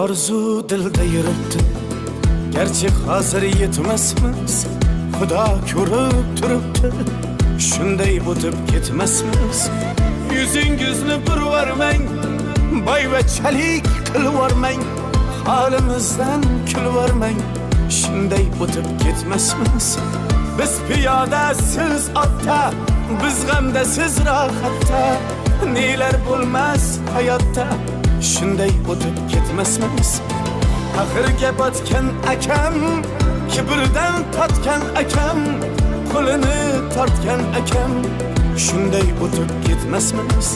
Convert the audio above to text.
Arzu dilda yuribdi, gerçi hazır yetmesmiz. Xudo ko'rib turibdi, shunday o'tib ketmasmiz. Yüzüngizni burvarmang, boyvachalik qilvormang, holimizdan kulvormang, shunday o'tib ketmasmiz. Biz piyoda, siz otda, biz g'amda, siz rohatda, nelar bo'lmas hayotda, shunday o'tib ketmasmiz. Axirga botgan akam, kibrdan totgan akam, qo'lini tortgan akam, shunday o'tib ketmasmiz.